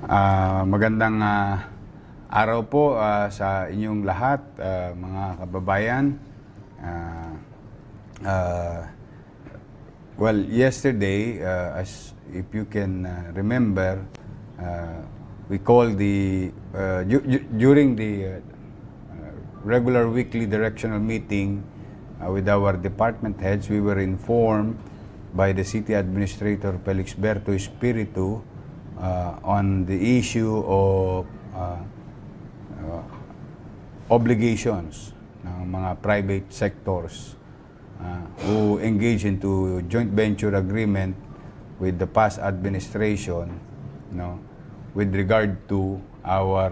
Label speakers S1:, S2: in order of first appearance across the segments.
S1: Magandang araw po sa inyong lahat, mga kababayan. Well, yesterday, as if you can remember, we called during the regular weekly directional meeting with our department heads, we were informed by the City Administrator Felix Berto Espiritu on the issue of obligations ng mga private sectors who engage into joint venture agreement with the past administration, with regard to our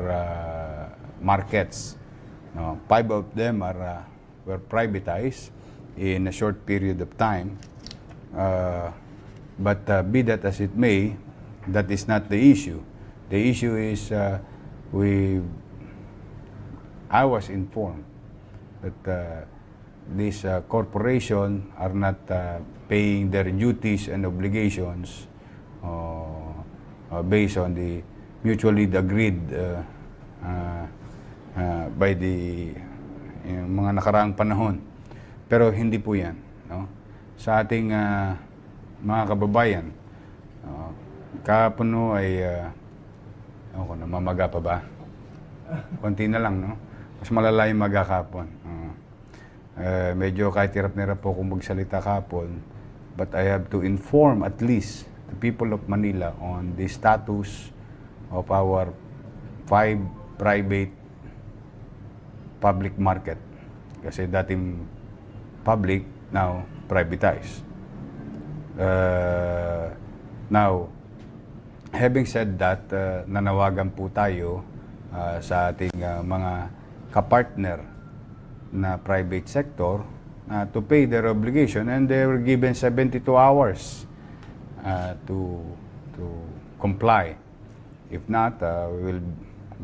S1: markets. 5 of them were privatized in a short period of time. But be that as it may, that is not the issue. The issue is I was informed that these corporations are not paying their duties and obligations based on the mutually agreed by the mga nakaraang panahon. Pero hindi po yan. Sa ating mga kababayan, kahapon ay namamaga pa ba? Konti na lang, no? Mas malala yung maga kahapon. Medyo kahit hirap na hirap po kung magsalita kahapon, but I have to inform at least the people of Manila on the status of our 5 private public market. Kasi dating public, now privatized. Now, having said that, nanawagan po tayo sa ating mga kapartner na private sector to pay their obligation, and they were given 72 hours to comply. If not, we will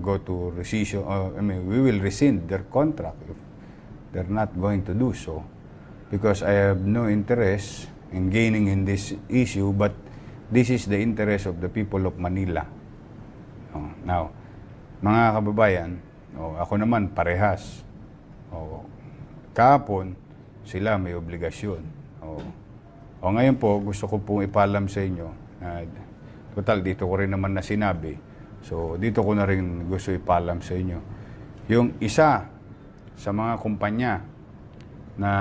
S1: go to rescission. We will rescind their contract if they're not going to do so, because I have no interest in gaining in this issue, but this is the interest of the people of Manila. Now, mga kababayan, ako naman parehas. Kahapon, sila may obligasyon. Ngayon po, gusto ko pong ipalam sa inyo. Total, dito ko rin naman na sinabi. So, dito ko na rin gusto ipalam sa inyo. Yung isa sa mga kumpanya na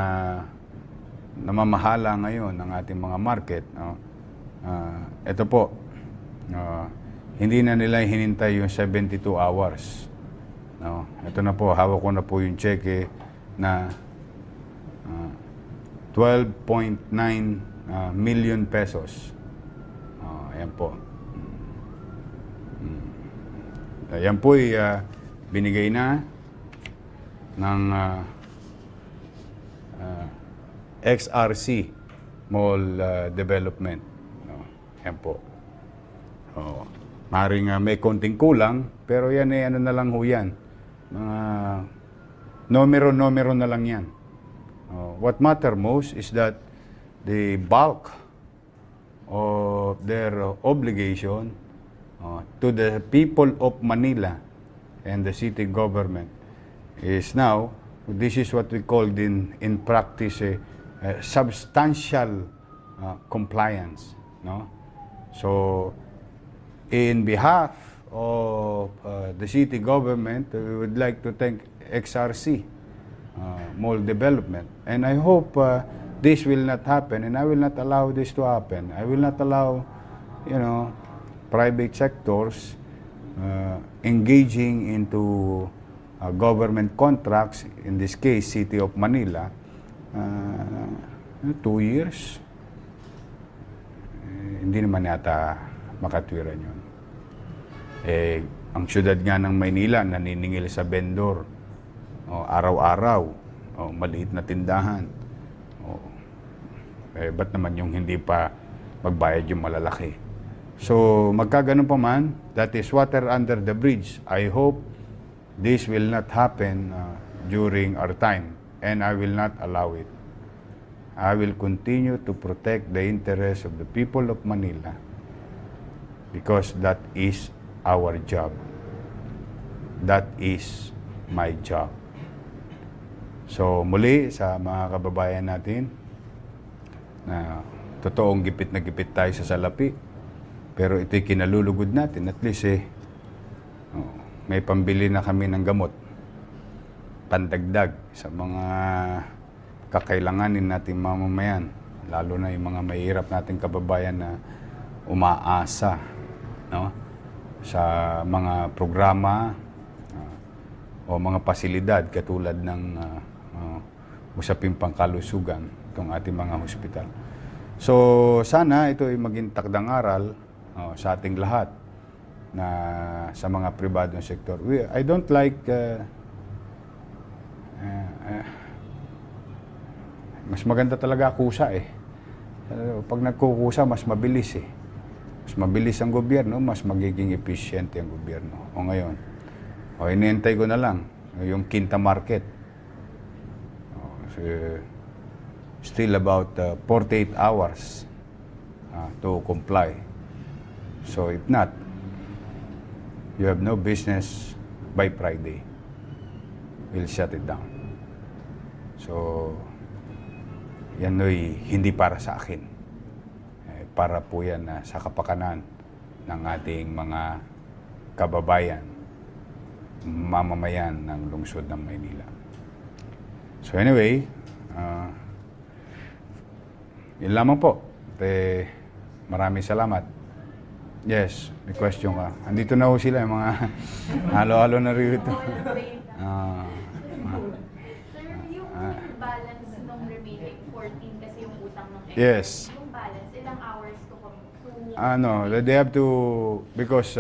S1: namamahala ngayon ng ating mga market, ito po, hindi na nila hinintay yung 72 hours. Ito na po, hawak ko na po yung cheque na 12.9 million pesos. Ayan po. Ayan po ay binigay na ng XRC Mall Development. Ayan po. Maring may konting kulang, pero yan ay ano na lang ho yan. Numero na lang yan. What matter most is that the bulk of their obligation to the people of Manila and the city government is now, this is what we called in practice substantial compliance. So, in behalf of the city government, we would like to thank XRC Mall Development, and I hope this will not happen, and I will not allow this to happen. I will not allow, private sectors engaging into government contracts, in this case, City of Manila, 2 years. Hindi naman yata makatwiran yun. Ang syudad nga ng Maynila naniningil sa vendor araw-araw, maliit na tindahan. Ba't naman yung hindi pa magbayad yung malalaki? So, magkaganon pa man, that is water under the bridge. I hope this will not happen during our time, and I will not allow it. I will continue to protect the interests of the people of Manila, because that is our job. That is my job. So muli sa mga kababayan natin na totoong gipit na gipit tayo sa salapi, pero ito'y kinalulugod natin. At least may pambili na kami ng gamot, pandagdag sa mga kakailanganin nating mamamayan, lalo na yung mga mahihirap nating kababayan na umaasa, no, sa mga programa o mga pasilidad katulad ng usaping pangkalusugan itong ating mga hospital. So sana ito ay maging takdang aral sa ating lahat na sa mga pribadong sektor. I don't like mas maganda talaga kusa eh. Pag nagkukusa, mas mabilis eh. Mas mabilis ang gobyerno, mas magiging efficient ang gobyerno. O ngayon, iniintay ko na lang yung Quinta Market. So, still about 48 hours to comply. So if not, you have no business by Friday. We'll shut it down. So, yan ay hindi para sa akin. Para po yan sa kapakanan ng ating mga kababayan, mamamayan ng lungsod ng Maynila. So anyway, yun lamang po. Maraming salamat. Yes, may question ka. Andito na ho sila, yung mga halo-halo na rito.
S2: Balance nung remaining 14 kasi yung utang ng extra.
S1: Yes.
S2: Yung balance, ilang hours to
S1: They have to, because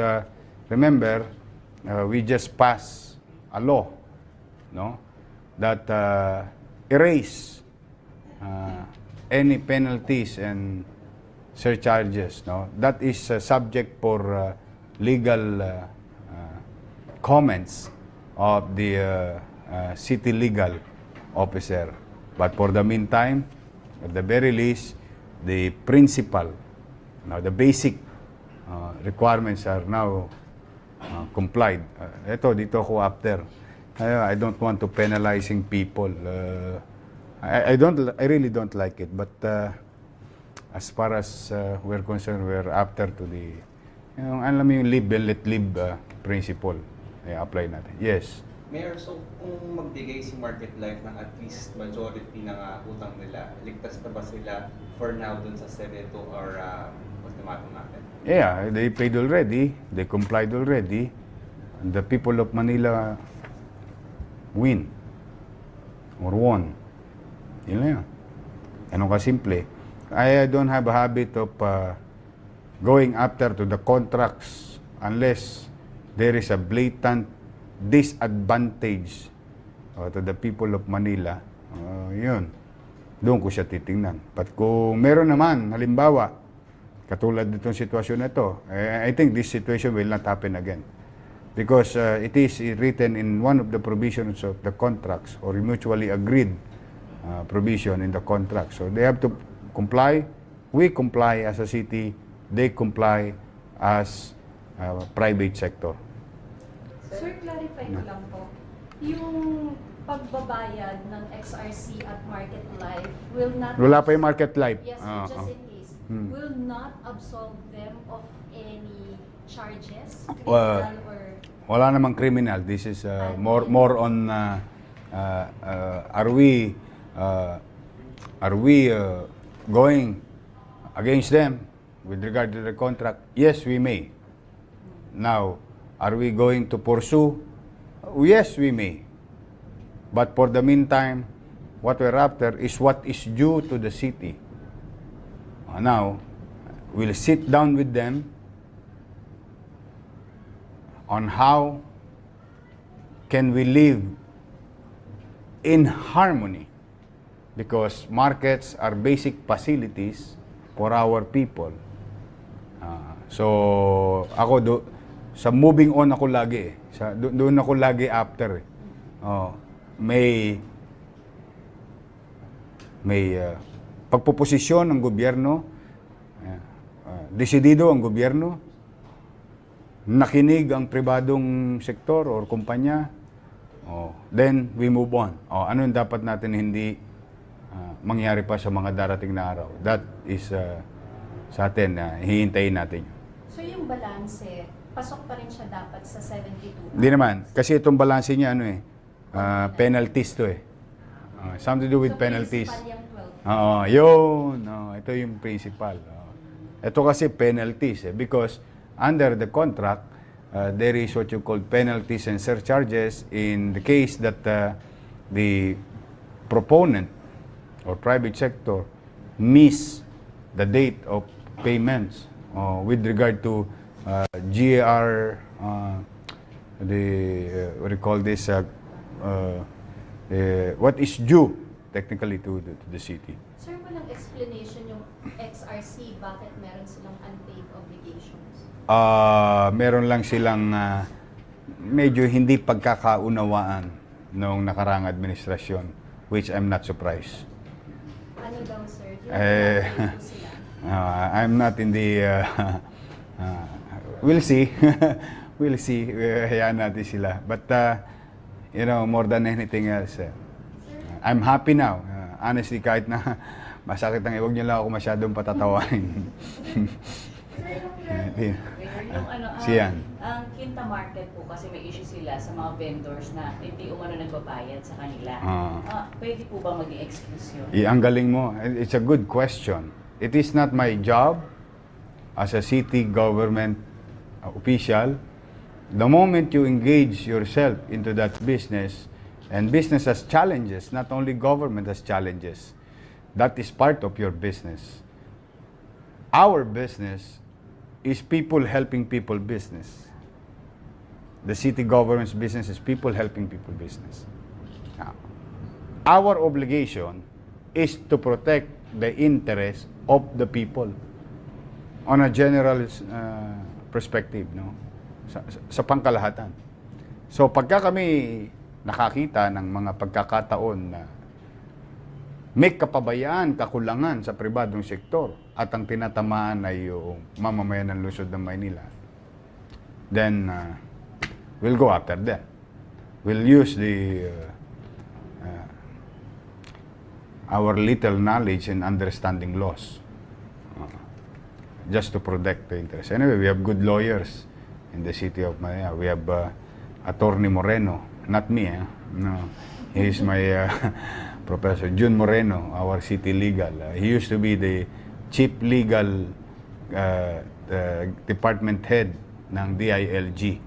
S1: remember, we just passed a law, no, that erase any penalties and surcharges, no. That is subject for legal comments of the city legal officer. But for the meantime, at the very least, the principal, the basic requirements are now complied. Dito ako after. I don't want to penalizing people. I really don't like it. But as far as we're concerned, we're after to the, alam mo yung live and let live principle. Apply natin. Yes.
S3: Mayor, so kung magbigay si Market Life ng at least majority ng utang nila, ligtas na ba sila for now dun sa Seneto or ultimatum natin?
S1: Yeah, they paid already, they complied already, and the people of Manila win or won. Yun lang yun. Ganun kasimple. I don't have a habit of going after to the contracts unless there is a blatant disadvantage to the people of Manila. Yun. Doon ko siya titingnan. But kung meron naman, halimbawa, katulad nitong sitwasyon na ito, I think this situation will not happen again. Because it is written in one of the provisions of the contracts or mutually agreed provision in the contract. So they have to comply. We comply as a city. They comply as private sector.
S4: Sir, clarify ko lang po. Yung pagbabayad ng XRC at Market Life will not...
S1: Wala pa yung Market Life.
S4: Yes, just in case. Will not absolve them of any charges? Criminal or...
S1: Wala namang criminal. This is more on are we going against them with regard to the contract? Yes, we may. Now, are we going to pursue? Yes, we may. But for the meantime, what we're after is what is due to the city. Now, we'll sit down with them on how can we live in harmony, because markets are basic facilities for our people. So, ako sa moving on ako lagi doon ako lagi after may pagpoposisyon ng gobyerno, desidido ang gobyerno nakinig ang pribadong sektor or kumpanya, then we move on. Ano yung dapat natin hindi mangyari pa sa mga darating na araw? That is sa atin, hihintayin natin yun.
S4: So yung balanse, pasok pa rin siya dapat sa 72?
S1: Hindi naman. Kasi itong balanse niya, penalties to eh. Something to do with penalties.
S4: So principal yung 12?
S1: Yun. Ito yung principal. Ito kasi penalties eh. Because under the contract, there is what you call penalties and surcharges in the case that the proponent or private sector miss the date of payments with regard to GAR, what do you call this, what is due technically to the city.
S4: Sir, walang explanation yung XRC, bakit meron silang unpaid obligations?
S1: Meron lang silang medyo hindi pagkakaunawaan noong nakarang administrasyon, which I'm not surprised.
S4: Ano daw, sir? Sila?
S1: I'm not in the... we'll see. We'll see. Hayaan natin sila. But, more than anything else, I'm happy now. Honestly, kahit na masakit ang iwag niyo lang ako masyadong patatawain. Siyan.
S5: Ang Quinta Market po kasi may issue sila sa mga vendors na hindi umano nagbabayad sa kanila. Pwede po ba maging excuse yun?
S1: Ang galing mo. It's a good question. It is not my job as a city government official. The moment you engage yourself into that business, and business has challenges, not only government has challenges, that is part of your business. Our business is people helping people business. The city government's business is people helping people business. Now, our obligation is to protect the interest of the people on a general perspective, no? Sa pangkalahatan. So pagka kami nakakita ng mga pagkakataon na may kapabayaan, kakulangan sa pribadong sektor at ang tinatamaan ay yung mamamayan ng lungsod ng Maynila, then we'll go after them. We'll use our little knowledge and understanding laws just to protect the interest. Anyway, we have good lawyers in the city of Manila. We have Attorney Moreno, not me. No, he's my Professor Jun Moreno, our city legal. He used to be the chief legal department head ng DILG,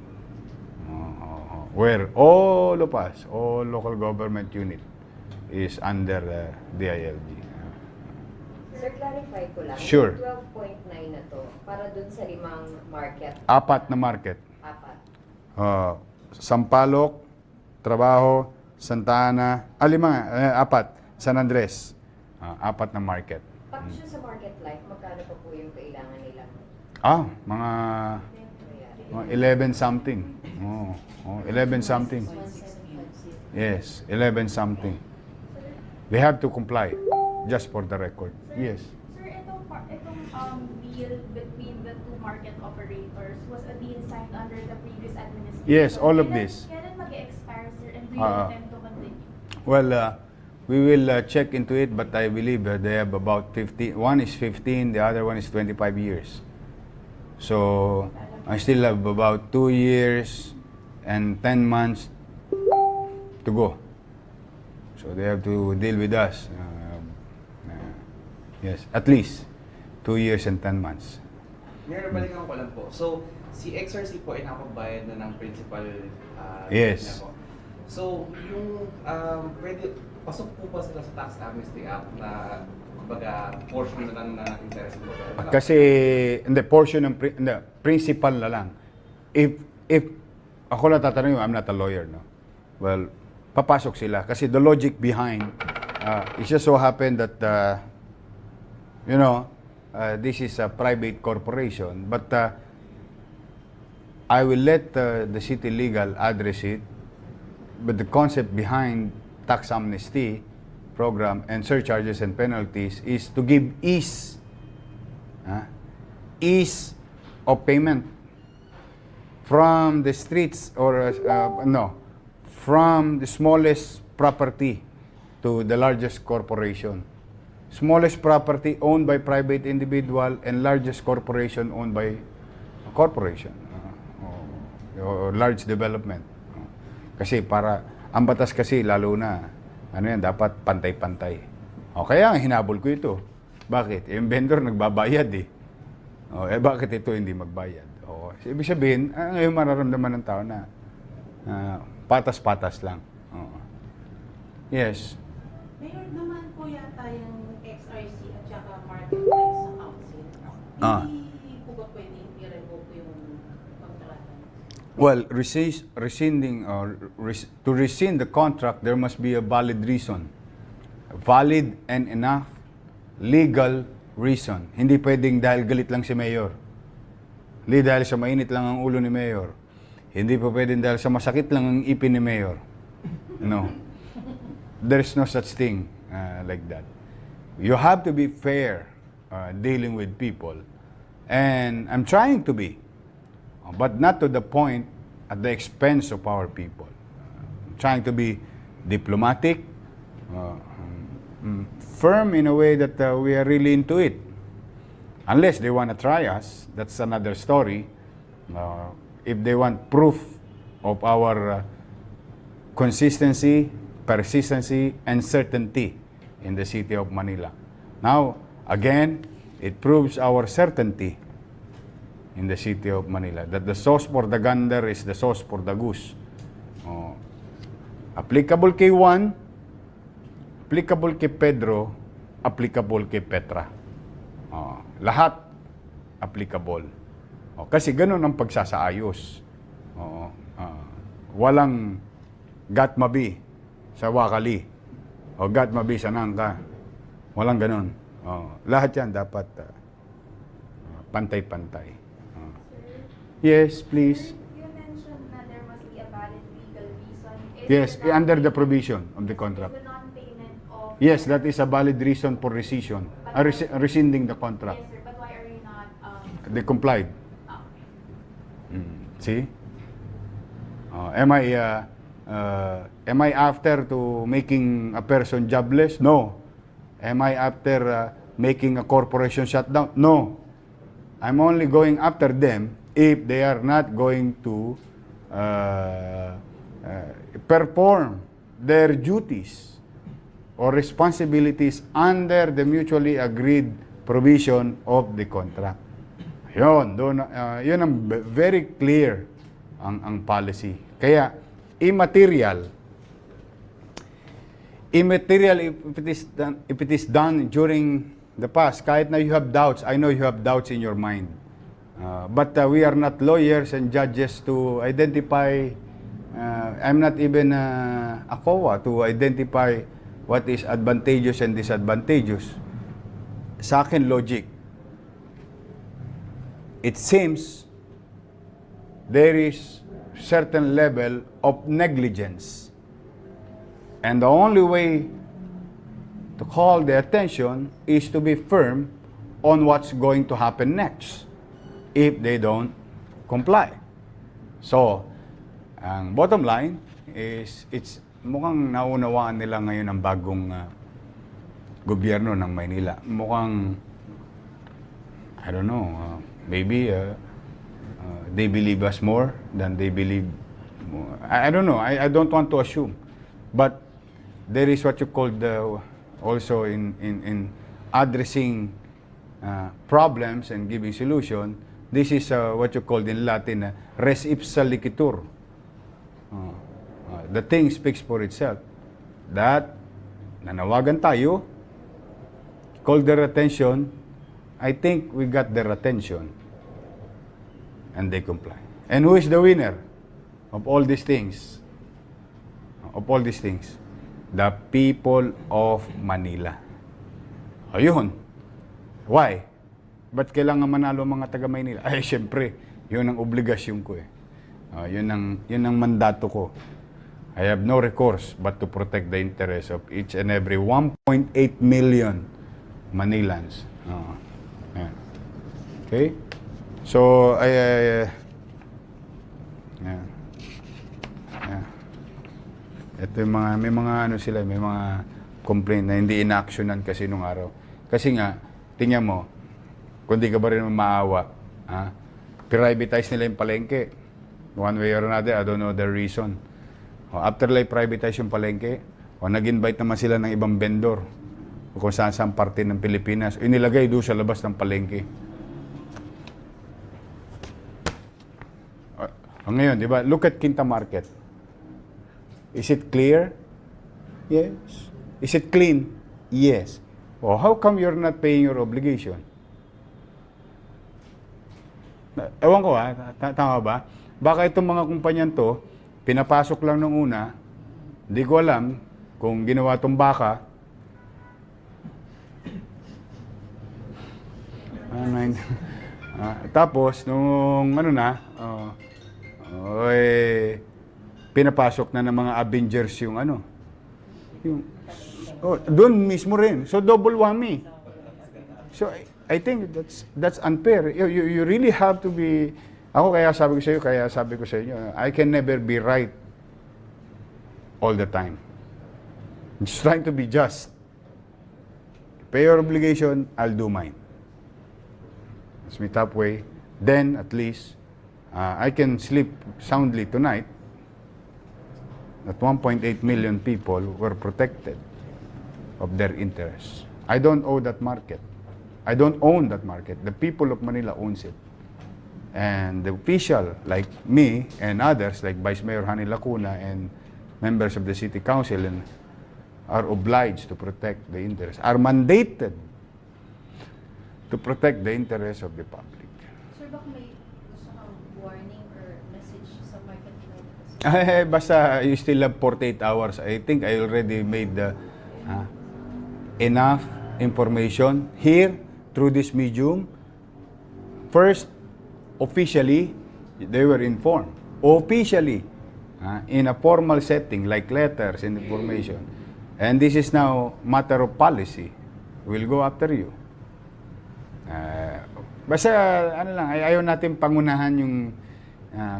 S1: where all of us, all local government unit, is under DILG.
S6: Sir, clarify ko lang.
S1: Sure.
S6: Yung 12.9 na to, para dun sa 5 market.
S1: 4 na market.
S6: 4.
S1: Sampaloc, Trabajo, Santa Ana, 4, San Andres, 4 na market.
S6: Pag siya sa market life, magkano pa po yung kailangan nila?
S1: Mga 11 something. 11 something. Yes, 11 something. They have to comply, just for the record. Yes.
S2: Sir, itong deal between the two market operators was a deal signed under the previous administration.
S1: Yes, all of this.
S2: Kailan mag-expire, sir, and do you intend to continue?
S1: Well, we will check into it, but I believe they have about 15. One is 15, the other one is 25 years. So, I still have about 2 years and 10 months to go. So, they have to deal with us. Yes, at least 2 years and 10 months.
S3: Mayor, balikan ko lang po. So, si XRC po ay nakapagbayad na ng principal
S1: Yes.
S3: na po. So, yung pwede, pasok po ba sila sa Tax Amnesty Act na kumbaga portion na lang na interest mo?
S1: Kasi, hindi, portion ng principal na lang. If ako lang tatanungin, I'm not a lawyer, no? Well, papasok sila. Kasi the logic behind, it just so happened that, this is a private corporation, but I will let the city legal address it. But the concept behind tax amnesty program and surcharges and penalties is to give ease of payment from the streets or no, from the smallest property to the largest corporation. Smallest property owned by private individual and largest corporation owned by a corporation or large development. Kasi para, ang batas kasi lalo na, ano yan, dapat pantay-pantay. O kaya hinabol ko ito. Bakit? Yung vendor nagbabayad eh. O, bakit ito hindi magbayad? O, ibig sabihin, ngayon mararamdaman ng tao na patas-patas lang. O. Yes.
S7: Mayor, naman po yata yung XRC at saka marketplace sa council. Hindi po ba pwedeng i-revoke yung kontrata?
S1: Well, to rescind the contract, there must be a valid reason. A valid and enough legal reason. Hindi pwedeng dahil galit lang si Mayor. Hindi dahil sa mainit lang ang ulo ni Mayor. Hindi pa pwedeng dahil sa masakit lang ang ipin ni Mayor. No. There's no such thing like that. You have to be fair dealing with people. And I'm trying to be. But not to the point at the expense of our people. Trying to be diplomatic, firm in a way that we are really into it. Unless they want to try us, that's another story. If they want proof of our consistency, persistency, and certainty in the city of Manila. Now, again, it proves our certainty in the city of Manila, that the sauce for the gander is the sauce for the goose. Applicable kay Juan, applicable kay Pedro, applicable kay Petra. Lahat applicable. Kasi ganun ang pagsasaayos. Walang gatmabi sa wakali o gatmabi sa nangka. Walang ganun. Lahat yan dapat pantay-pantay. Yes, please.
S2: You mentioned na there must be a valid legal reason.
S1: Yes, under the provision of the contract.
S2: The non-payment of...
S1: Yes, that is a valid reason for rescission. Rescinding the contract.
S2: Yes, sir, but why are you not...
S1: They complied.
S2: okay.
S1: See? Am I after to making a person jobless? No. Am I after making a corporation shut down? No. I'm only going after them if they are not going to perform their duties or responsibilities under the mutually agreed provision of the contract. Yun ang very clear ang policy. Kaya, immaterial, if it is done during the past, kahit na you have doubts, I know you have doubts in your mind. But we are not lawyers and judges to identify, I'm not even a COA to identify what is advantageous and disadvantageous. Sa akin, logic. It seems there is certain level of negligence. And the only way to call the attention is to be firm on what's going to happen next if they don't comply. So, ang bottom line is it's mukhang naunawaan nila ngayon ang bagong gobyerno ng Maynila. Mukhang, I don't know, maybe they believe us more than they believe. I don't know. I don't want to assume. But there is what you call also in addressing problems and giving solution. This is what you call in Latin res ipsa liquitur. The thing speaks for itself. That nanawagan tayo, call their attention. I think we got their attention. And they comply. And who is the winner of all these things? Of all these things? The people of Manila. Ayun. Why? Ba't kailangan manalo mga taga Maynila? Ay, syempre, yun ang obligasyon ko eh. Yun ang mandato ko. I have no recourse but to protect the interests of each and every 1.8 million Manilans. Okay? So, Ito yung mga, may mga ano sila, may mga complaint na hindi inactionan kasi nung araw. Kasi nga, tingnan mo, kung di ka ba rin maawa, privatize nila yung palengke. One way or another, I don't know the reason. After like privatize yung palengke, nag-invite naman sila ng ibang vendor o kung saan parte ng Pilipinas, inilagay doon sa labas ng palengke. Ngayon, di ba? Look at Quinta Market. Is it clear? Yes. Is it clean? Yes. Oh, how come you're not paying your obligation? Ewan ko tama ba? Baka itong mga kumpanyan to, pinapasok lang nung una, hindi ko alam kung ginawa tong baka. Tapos, nung ano na, pinapasok na ng mga Avengers yung ano. Doon mismo rin. So, double whammy. So, I think that's unfair. You really have to be... Ako kaya sabi ko sa inyo, I can never be right all the time. I'm just trying to be just. Pay your obligation, I'll do mine. That's my top way. Then, at least, I can sleep soundly tonight that 1.8 million people were protected of their interests. I don't owe that market. I don't own that market. The people of Manila owns it. And the official, like me and others, like Vice Mayor Hani Lacuna and members of the City Council, are obliged to protect the interests, are mandated to protect the interests of the public.
S4: Sir, baka may gusto kang warning or message sa market life?
S1: Basta you still have 48 hours. I think I already made enough information here through this medium. First, officially, they were informed. Officially, in a formal setting like letters and information. And this is now matter of policy. We'll go after you. Basta, ano lang, ayaw natin pangunahan yung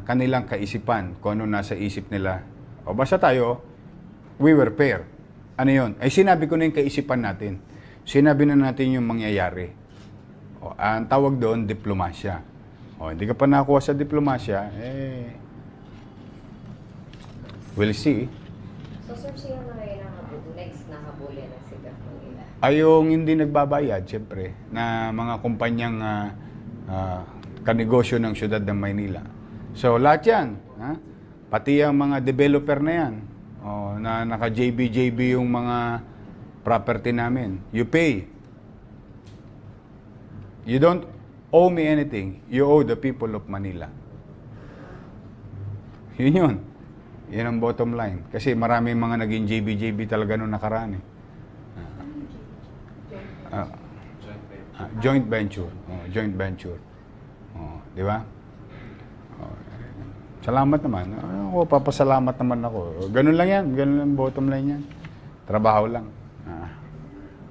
S1: kanilang kaisipan, kung ano nasa isip nila. O basta tayo, we were fair. Ano yun? Ay sinabi ko na yung kaisipan natin. Sinabi na natin yung mangyayari. O, ang tawag doon, diplomasya. O, hindi ka pa nakuha sa diplomasya, we'll see.
S6: So sir, sino na rin next na habulin ng sigat nila?
S1: Ay yung hindi nagbabayad, siyempre, na mga kumpanyang kanegosyo ng siyudad ng Maynila. So, lahat yan. Pati ang mga developer na yan, na naka-JB yung mga property namin. You pay. You don't owe me anything. You owe the people of Manila. Yun yun. Yun ang bottom line. Kasi maraming mga naging JB talaga nung nakaraan eh. Joint venture. Joint venture. Di ba? Salamat naman. Ako, papasalamat naman ako. Ganun lang yan. Ganun lang bottom line yan. Trabaho lang.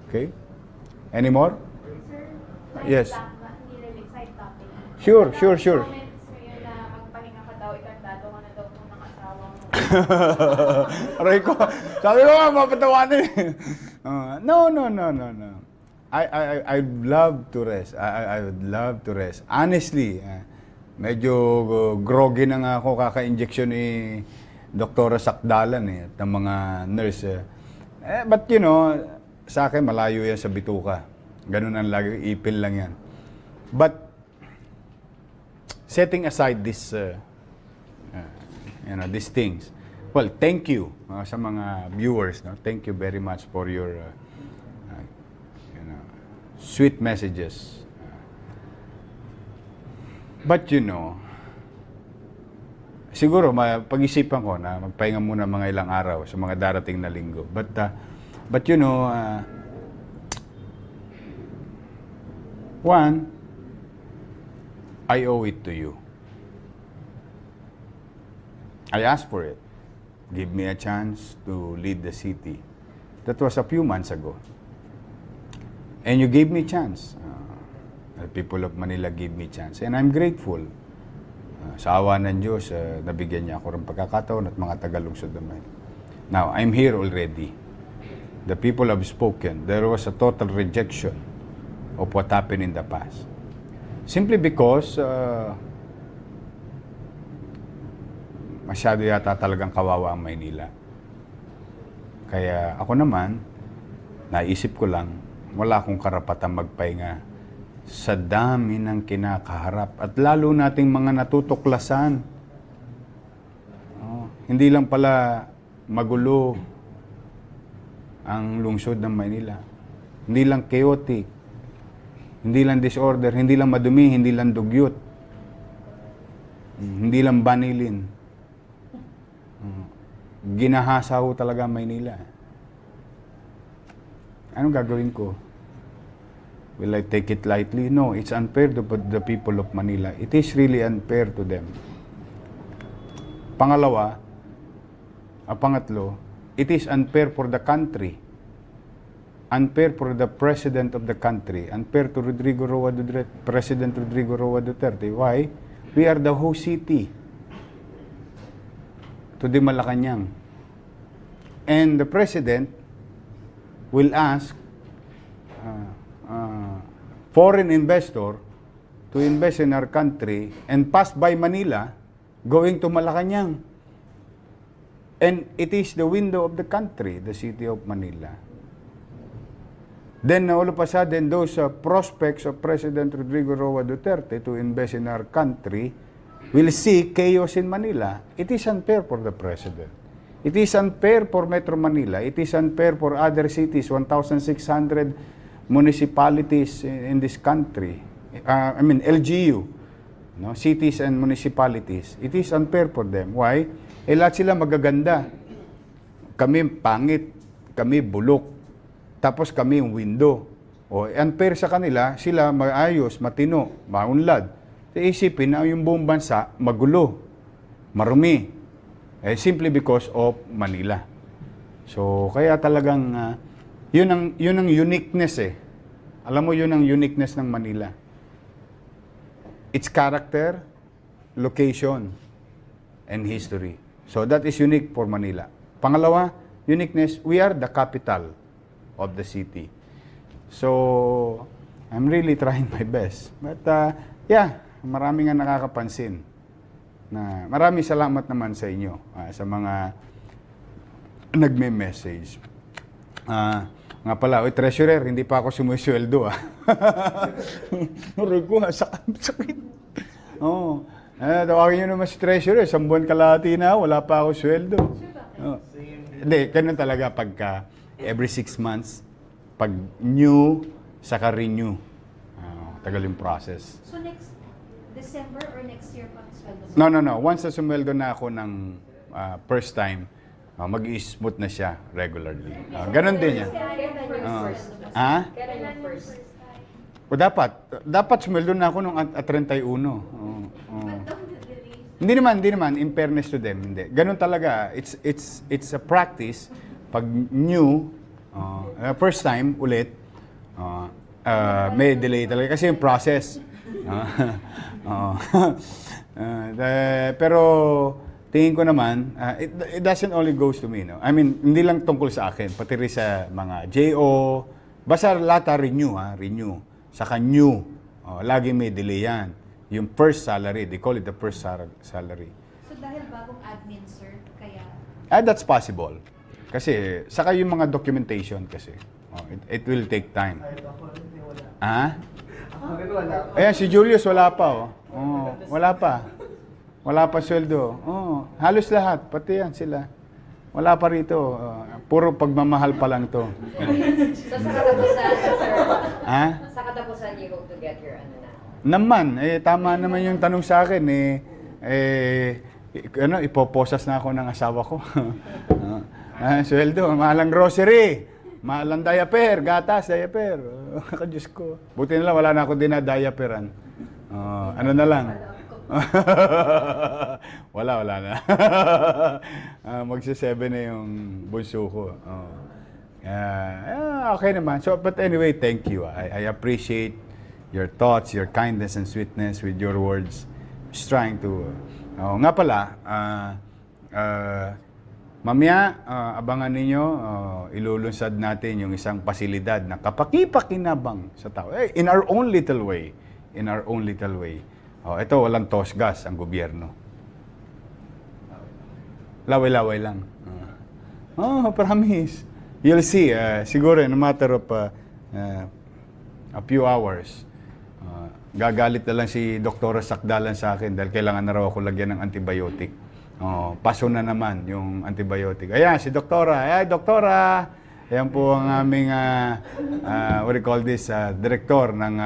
S1: Okay? Any more?
S2: Sir,
S1: Yes.
S2: hindi really side topic.
S1: Sure.
S2: Comments ngayon na magpahinga ka daw, ikantado ka na daw po ng asawa mo.
S1: Aray ko. Sabi ko nga, mapatawanin. No. I'd love to rest. I would love to rest. Honestly, medyo groggy na nga ako kaka-injection ni Doktora Sakdalan at ng mga nurse. But you know, sa akin malayo yan sa bituka. Ganun ang lagi, ipil lang yan. But setting aside this, these things. Well, thank you sa mga viewers. No? Thank you very much for your sweet messages. But you know, siguro pag-isipan ko na magpahinga muna mga ilang araw sa mga darating na linggo. But you know, one, I owe it to you. I asked for it. Give me a chance to lead the city. That was a few months ago. And you gave me a chance. The people of Manila gave me a chance. And I'm grateful. Sa awa ng Diyos, nabigyan niya ako ng pagkakataon at mga tagalungsod naman. Now, I'm here already. The people have spoken. There was a total rejection of what happened in the past. Simply because masyado yata talagang kawawa ang Maynila. Kaya ako naman, naisip ko lang, wala akong karapatang magpahinga sa dami ng kinakaharap at lalo nating mga natutuklasan. Hindi lang pala magulo ang lungsod ng Maynila. Hindi lang chaotic, hindi lang disorder, hindi lang madumi, hindi lang dugyot, hindi lang banilin. Ginahasa ho talaga ang Maynila. Anong gagawin ko? Will I take it lightly? No, it's unfair to the people of Manila. It is really unfair to them. Pangatlo, it is unfair for the country. Unfair for the president of the country. Unfair to President Rodrigo Roa Duterte. Why? We are the host city to the Malacanang. And the president will ask foreign investor to invest in our country and pass by Manila going to Malacanang. And it is the window of the country, the city of Manila. Then all of a sudden, those prospects of President Rodrigo Roa Duterte to invest in our country will see chaos in Manila. It is unfair for the president. It is unfair for Metro Manila. It is unfair for other cities, 1,600 municipalities in this country. LGU, no? Cities and municipalities. It is unfair for them. Why? Lahat sila magaganda. Kami pangit, kami bulok, tapos kami yung window. Unfair sa kanila, sila maayos, matino, maunlad. Isipin na yung buong bansa magulo, marumi. Simply because of Manila. So, kaya talagang yun ang uniqueness Alam mo, yun ang uniqueness ng Manila. Its character, location, and history. So, that is unique for Manila. Pangalawa, uniqueness, we are the capital of the city. So, I'm really trying my best. But, marami nga nakakapansin. Maraming salamat naman sa inyo, sa mga nagme-message. Nga pala, treasurer, hindi pa ako sumusweldo. Nurog ko, sakit. Tawagin nyo naman si treasurer, 1 buwan kalahati na, wala pa ako sweldo. Hindi, ganun talaga pagka every 6 months, pag new, saka renew. Tagal yung process.
S4: So next December or next year pa sweldo?
S1: No. Once na sumweldo na ako ng first time, mag-i-smooth na siya regularly. Ganon din yan.
S6: Kailan yung first?
S1: Dapat sumweldo na ako nung 31. Hindi naman, in fairness to them, hindi. Ganon talaga. It's a practice. Pag new, first time ulit, may delay talaga kasi yung process. Pero tingin ko naman, it doesn't only goes to me, no? I mean, hindi lang tungkol sa akin, pati rin sa mga JO, basta lahat renew. Saka new, lagi may delay yan. Yung first salary, they call it the first salary.
S4: So dahil bagong admin, sir, kaya?
S1: That's possible. Kasi, saka yung mga documentation kasi, it will take time. Ayan, si Julius wala pa, Wala pa sweldo. Halos lahat, pati yan sila. Wala pa rito. Puro pagmamahal pa lang to.
S6: So sa katapusan, sir,
S1: Sa
S6: katapusan, you hope to get your
S1: Naman, tama naman yung tanong sa akin. Ipoposas na ako ng asawa ko. Sweldo, mahalang grocery, mahalang diaper, gatas, diaper. Diyos ko. Buti na lang, wala na ako dinadiaperan. Ano na lang. wala na. Magsi-7 na yung bunso ko. Okay naman. So, but anyway, thank you. I appreciate your thoughts, your kindness and sweetness with your words. Just trying to... nga pala, Mamaya, abangan ninyo, ilulunsad natin yung isang pasilidad na kapaki-pakinabang sa tao. In our own little way. In our own little way. Ito, walang tosgas ang gobyerno. Laway-laway lang. Promise. You'll see, siguro in a matter of a few hours, gagalit na lang si Doktora Sakdalan sa akin dahil kailangan na raw ako lagyan ng antibiotic. Paso na naman yung antibiotic. Ayan, si Doktora. Ay, Doktora! Ayan po ang aming, what do you call this, Director ng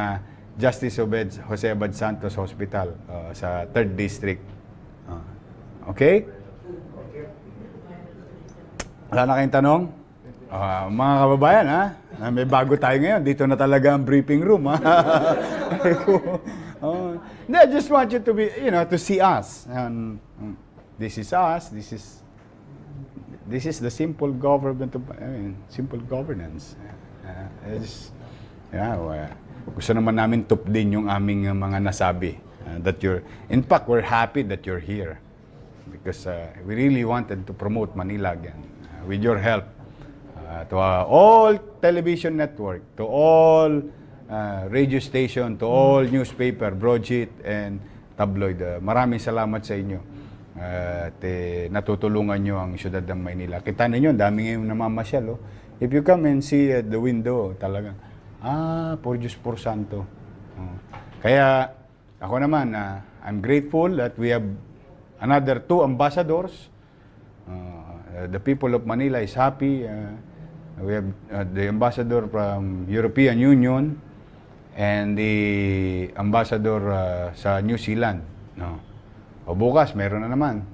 S1: Justice Jose Abad Santos Hospital sa 3rd District. Okay? Wala na kayong tanong? Mga kababayan, may bago tayo ngayon. Dito na talaga ang briefing room, I just want you to be, to see us. And this is us. This is the simple government, simple governance. Gusto naman namin tupdin yung aming mga nasabi. In fact, we're happy that you're here because we really wanted to promote Manila again with your help. To all television network, to all radio station, to all newspaper, broadsheet, and tabloid. Maraming salamat sa inyo. Natutulungan nyo ang siyudad ng Maynila. Kita ninyo, dami ngayong namamasyal. If you come and see at the window, talagang, por Diyos por Santo. Kaya, ako naman, I'm grateful that we have another 2 ambassadors. The people of Manila is happy. We have the ambassador from European Union and the ambassador sa New Zealand. Bukas, meron na naman.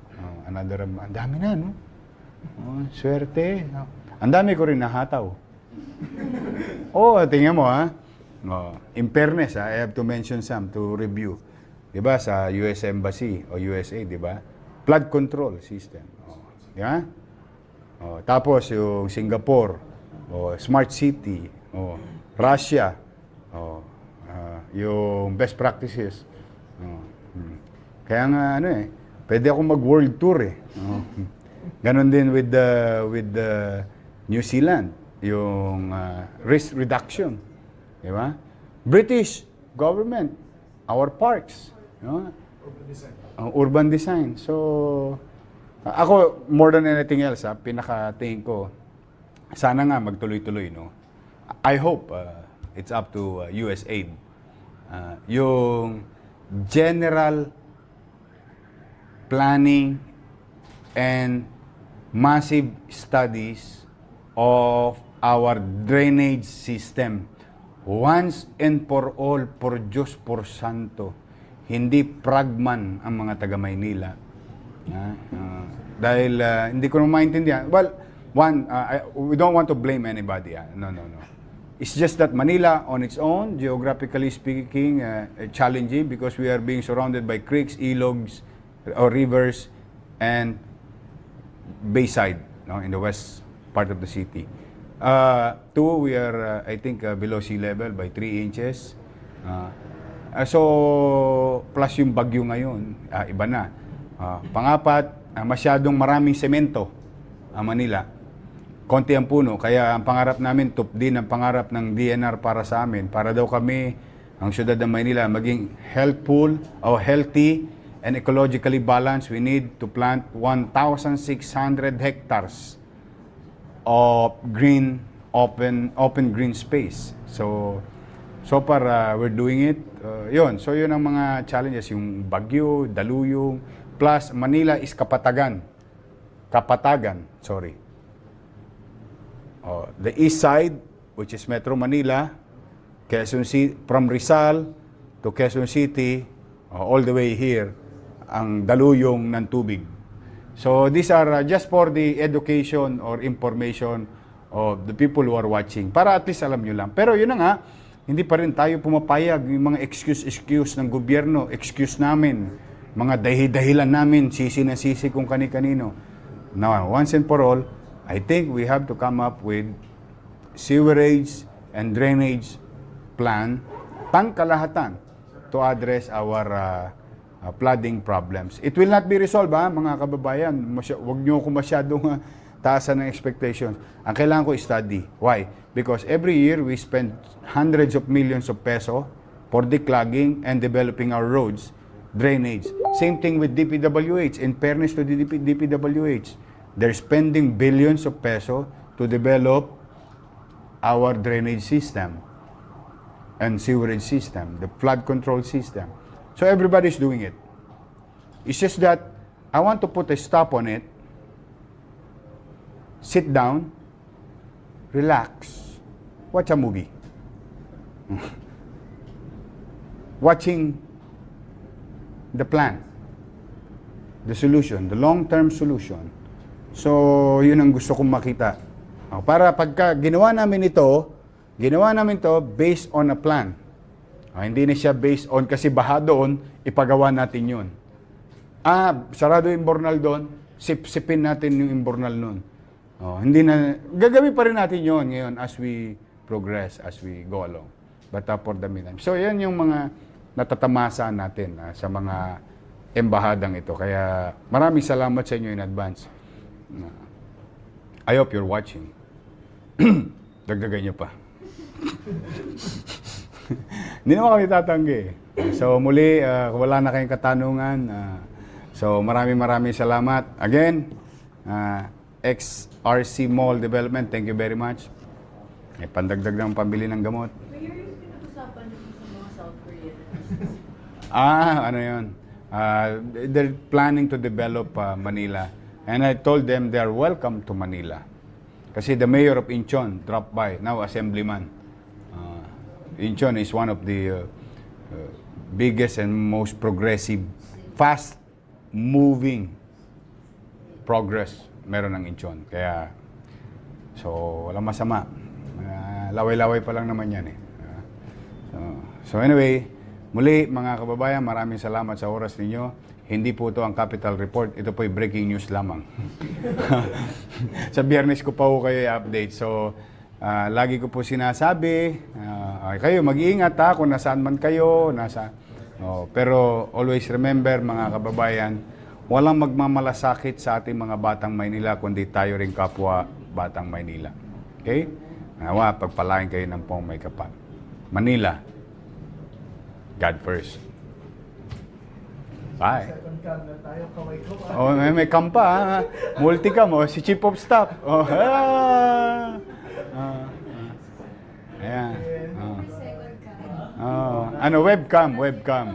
S1: Another, ang dami na, no? Swerte. Ang dami ko rin nahataw. Tingnan mo, in fairness, I have to mention some to review. Diba, sa US Embassy o USA, diba? Flood control system. Diba? Tapos yung Singapore, Smart City, Russia, yung best practices. Kaya nga pwede ako mag-world tour Ganon din with the New Zealand, yung risk reduction, di ba? British government, our parks, urban design. So ako more than anything else, pinakatingin ko sana nga magtuloy-tuloy, no? I hope it's up to USAID. Yung general planning and massive studies of our drainage system. Once and for all, por Diyos, por Santo. Hindi pragman ang mga taga-Maynila. Dahil hindi ko naman maintindihan. Well, we don't want to blame anybody. No. It's just that Manila on its own, geographically speaking, challenging because we are being surrounded by creeks, ilogs, or rivers, and bayside, in the west part of the city. 2, we are, I think, below sea level by 3 inches. So, plus yung bagyo ngayon, iba na. Pang-4, masyadong maraming semento ang Manila. Konti ang puno, kaya ang pangarap namin, din ang pangarap ng DNR para sa amin, para daw kami, ang siyudad ng Maynila, maging healthful o healthy and ecologically balanced. We need to plant 1,600 hectares of green, open green space. So far, we're doing it. So yun ang mga challenges, yung bagyo, daluyong, plus Manila is kapatagan, sorry. The east side, which is Metro Manila, Quezon City, from Rizal to Quezon City, all the way here, ang daluyong ng tubig. So these are just for the education or information of the people who are watching. Para at least alam nyo lang. Pero yun na nga, hindi pa rin tayo pumapayag yung mga excuse ng gobyerno, excuse namin, mga dahilan namin, sisi na sisi kung kani-kanino. Now, once and for all, I think we have to come up with sewerage and drainage plan, pangkalahatan, to address our flooding problems. It will not be resolved, mga kababayan. Huwag niyo ko masyadong taasan ng expectations. Ang kailangan ko i-study. Why? Because every year we spend hundreds of millions of peso for declogging and developing our roads, drainage. Same thing with DPWH. In fairness to the DPWH, they're spending billions of peso to develop our drainage system and sewerage system, the flood control system. So everybody's doing it. It's just that I want to put a stop on it, sit down, relax, watch a movie. Watching the plan, the solution, the long-term solution. So, yun ang gusto kong makita. Para pagka ginawa namin ito based on a plan. Hindi na siya based on kasi baha doon, ipagawa natin yun. Sarado yung imbornal doon, sipsipin natin yung imbornal noon. Hindi na, gagawin pa rin natin yun ngayon as we progress, as we go along. But for the meantime. So, yan yung mga natatamasaan natin sa mga embahadang ito. Kaya maraming salamat sa inyo in advance. I hope you're watching. Dagdagan nyo pa. Hindi naman kami tatanggi. So muli, wala na kayong katanungan. So maraming salamat. Again, XRC Mall Development, thank you very much. May pandagdag ng pambili ng gamot.
S5: Mayor, yung pinag-usapan niyo sa mga South Korean.
S1: Ano yun? They're planning to develop Manila. And I told them they are welcome to Manila. Kasi the mayor of Incheon dropped by, now assemblyman. Incheon is one of the biggest and most progressive, fast-moving progress meron ng Incheon. Kaya, so, walang masama. Laway-laway pa lang naman yan eh. So anyway, muli mga kababayan, maraming salamat sa oras ninyo. Hindi po ito ang Capital Report. Ito po ay breaking news lamang. Sa Biyernes ko pa po kayo i-update. So, lagi ko po sinasabi, kayo mag-iingat kung nasaan man kayo. Pero always remember mga kababayan, walang magmamalasakit sa ating mga batang Maynila, kundi tayo rin kapwa batang Maynila. Okay? Nawa, pagpalain kayo ng pong may kapal. Manila, God first. Bye.
S8: Second cam na tayo, kaway ko.
S1: May kampa, multicam, si Chief of Staff. Ayan.
S4: Second ka.
S1: Webcam.